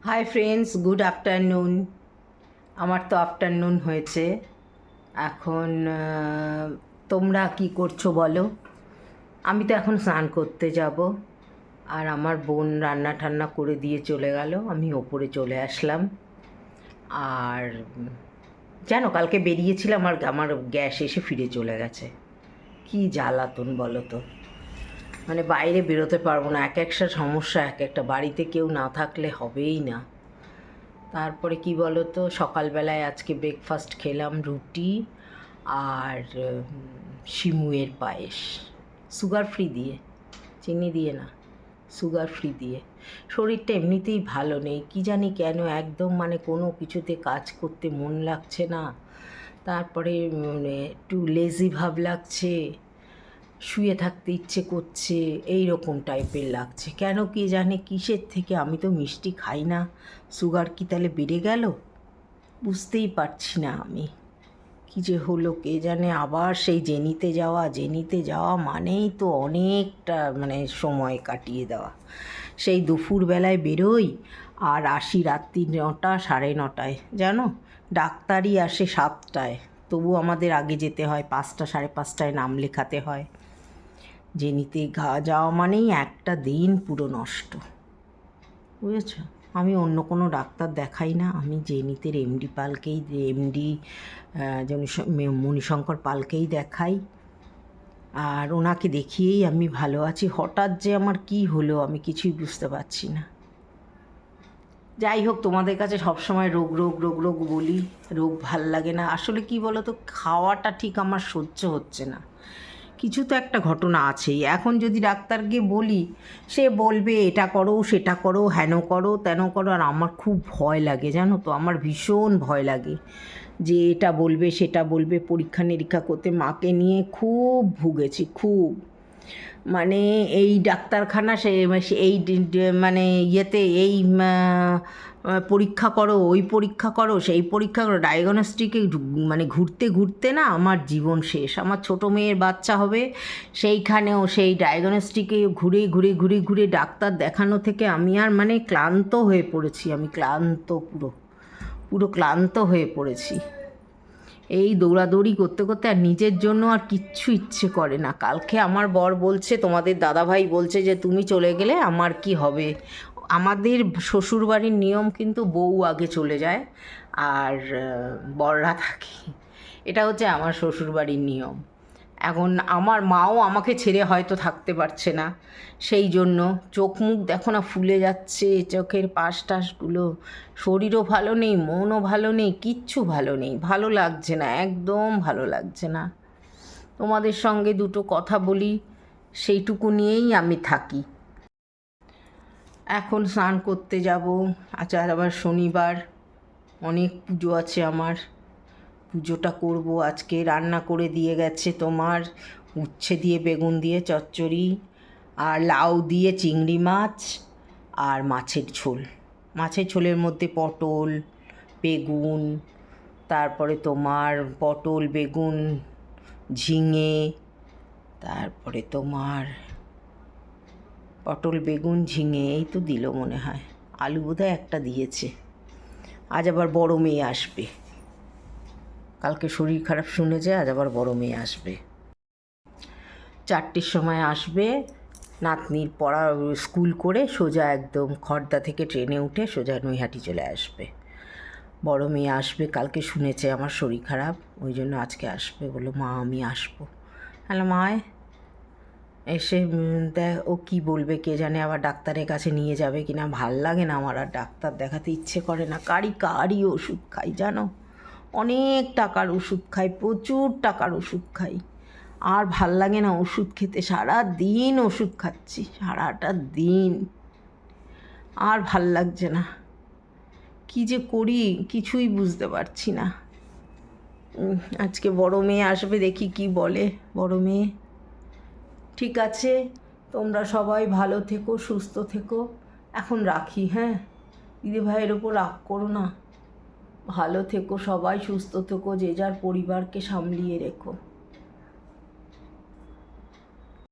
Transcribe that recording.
Hi friends, good afternoon. আমার তো afternoon হয়েছে এখন। তোমরা কি করছো বলো? আমি তো এখন স্নান করতে যাব, আর আমার বোন রান্না ঠান্না করে দিয়ে চলে গেল, আমি ওপরে চলে আসলাম। আর জানো, কালকে বেরিয়েছিলাম আর আমার গ্যাস এসে ফিরে চলে গেছে। কি জ্বালাতন বলো তো। মানে বাইরে বেরোতে পারবো না, এক একটা সমস্যা, এক একটা বাড়িতে কেউ না থাকলে হবেই না। তারপরে কি বলো তো, সকালবেলায় আজকে ব্রেকফাস্ট খেলাম রুটি আর শিমুয়ের পায়েস, সুগার ফ্রি দিয়ে, চিনি দিয়ে না, সুগার ফ্রি দিয়ে। শরীরটা এমনিতেই ভালো নেই, কি জানি কেন, একদম মানে কোনো কিছুতে কাজ করতে মন লাগছে না। তারপরে একটু লেজি ভাব লাগছে, শুয়ে থাকতে ইচ্ছে করছে, এই রকম টাইপের লাগছে। কেন কি জানি, কিসের থেকে? আমি তো মিষ্টি খাই না, সুগার কি তাহলে বেড়ে গেল? বুঝতেই পারছি না আমি, কী যে হলো কে জানে। আবার সেই জেনিতে যাওয়া মানেই তো অনেকটা মানে সময় কাটিয়ে দেওয়া। সেই দুপুরবেলায় বেরোই আর আসি রাত্রি 9টা 9:30, জানো। ডাক্তারই আসে 7টায়, তবু আমাদের আগে যেতে হয়, 5টা 5:30টায় নাম লেখাতে হয়। জেনিতে যাওয়া মানেই একটা দিন পুরো নষ্ট, বুঝেছ। আমি অন্য কোনো ডাক্তার দেখাই না, আমি জেনিতের এমডি পালকেই, এমডি মণিশঙ্কর পালকেই দেখাই, আর ওনাকে দেখিয়েই আমি ভালো আছি। হঠাৎ যে আমার কি হলো আমি কিছুই বুঝতে পারছি না। যাই হোক, তোমাদের কাছে সবসময় রোগ রোগ রোগ রোগ বলি, রোগ ভাল লাগে না। আসলে কি বলো তো, খাওয়াটা ঠিক আমার সহ্য হচ্ছে না। কিছু তো একটা ঘটনা আছেই। এখন যদি ডাক্তারকে বলি, সে বলবে এটা করো সেটা করো, হেন করো তেন করো, আর আমার খুব ভয় লাগে, জানো তো। আমার ভীষণ ভয় লাগে যে এটা বলবে সেটা বলবে। পরীক্ষা নিরীক্ষা করতে মাকে নিয়ে খুব ভুগেছি, খুব। মানে এই ডাক্তারখানা, এই মানে ইয়েতে এই পরীক্ষা করো, ওই পরীক্ষা করো, সেই পরীক্ষা করো, ডায়াগনস্টিকে মানে ঘুরতে ঘুরতে না আমার জীবন শেষ। আমার ছোটো মেয়ের বাচ্চা হবে, সেইখানেও সেই ডায়াগনস্টিকে ঘুরে ঘুরে ঘুরে ঘুরে ডাক্তার দেখানো থেকে আমি আর মানে ক্লান্ত হয়ে পড়েছি। আমি ক্লান্ত, পুরো পুরো ক্লান্ত হয়ে পড়েছি এই দৌড়াদৌড়ি করতে করতে। আর নিজের জন্য আর কিচ্ছু ইচ্ছে করে না। কালকে আমার বর বলছে, তোমাদের দাদাভাই বলছে যে তুমি চলে গেলে আমার কি হবে। আমাদের শ্বশুরবাড়ির নিয়ম কিন্তু বউ আগে চলে যায় আর বররা থাকে, এটা হচ্ছে আমার শ্বশুরবাড়ির নিয়ম। এখন আমার মাও আমাকে ছেড়ে হয়তো থাকতে পারছে না, সেই জন্য চোখ মুখ দেখো না ফুলে যাচ্ছে, চোখের পাশ টাশগুলো। শরীরও ভালো নেই, মনও ভালো নেই, কিচ্ছু ভালো নেই, ভালো লাগছে না, একদম ভালো লাগছে না। তোমাদের সঙ্গে দুটো কথা বলি, সেইটুকু নিয়েই আমি থাকি। এখন স্নান করতে যাব। আচ্ছা, আবার শনিবার, অনেক পুজো আছে আমার, পুজোটা করব। আজকে রান্না করে দিয়ে গেছে তোমার উচ্ছে দিয়ে বেগুন দিয়ে চচ্চড়ি, আর লাউ দিয়ে চিংড়ি মাছ, আর মাছের ঝোল। মাছের ঝোলের মধ্যে পটল বেগুন, তারপরে তোমার পটল বেগুন ঝিঙে, তারপরে তোমার পটল বেগুন ঝিঙে, এই তো দিল মনে হয়, আলু বোধহয় একটা দিয়েছে। আজ আবার বড় মেয়ে আসবে, কালকে শরীর খারাপ শুনেছে, আজ আবার বড় মেয়ে আসবে। 4টের সময় আসবে, নাতনির পড়া স্কুল করে সোজা একদম খড়দা থেকে ট্রেনে উঠে সোজা নৈহাটি চলে আসবে। বড় মেয়ে আসবে, কালকে শুনেছে আমার শরীর খারাপ, ওই জন্য আজকে আসবে। বললো মা আমি আসবো। হ্যালো মায়, এসে দেখ ও কী বলবে কে জানে, আবার ডাক্তারের কাছে নিয়ে যাবে কি না। ভাল লাগে না আমার, আর ডাক্তার দেখাতে ইচ্ছে করে না। কারি ওষুধ খাই জানো, অনেক টাকার ওষুধ খাই, প্রচুর টাকার ওষুধ খাই, আর ভাল লাগে না ওষুধ খেতে। সারা দিন ওষুধ খাচ্ছি, সারাটা দিন, আর ভাল লাগছে না। কী যে করি কিছুই বুঝতে পারছি না। আজকে বড় মেয়ে আসবে, দেখি কি বলে বড় মেয়ে। ঠিক আছে, তোমরা সবাই ভালো থেকো, সুস্থ থেকো। এখন রাখি, হ্যাঁ। দিদিভাইয়ের ওপর রাগ করো না। ভালো থেকো সবাই, সুস্থ থেকো, যে যার পরিবারকে সামলিয়ে রেখো।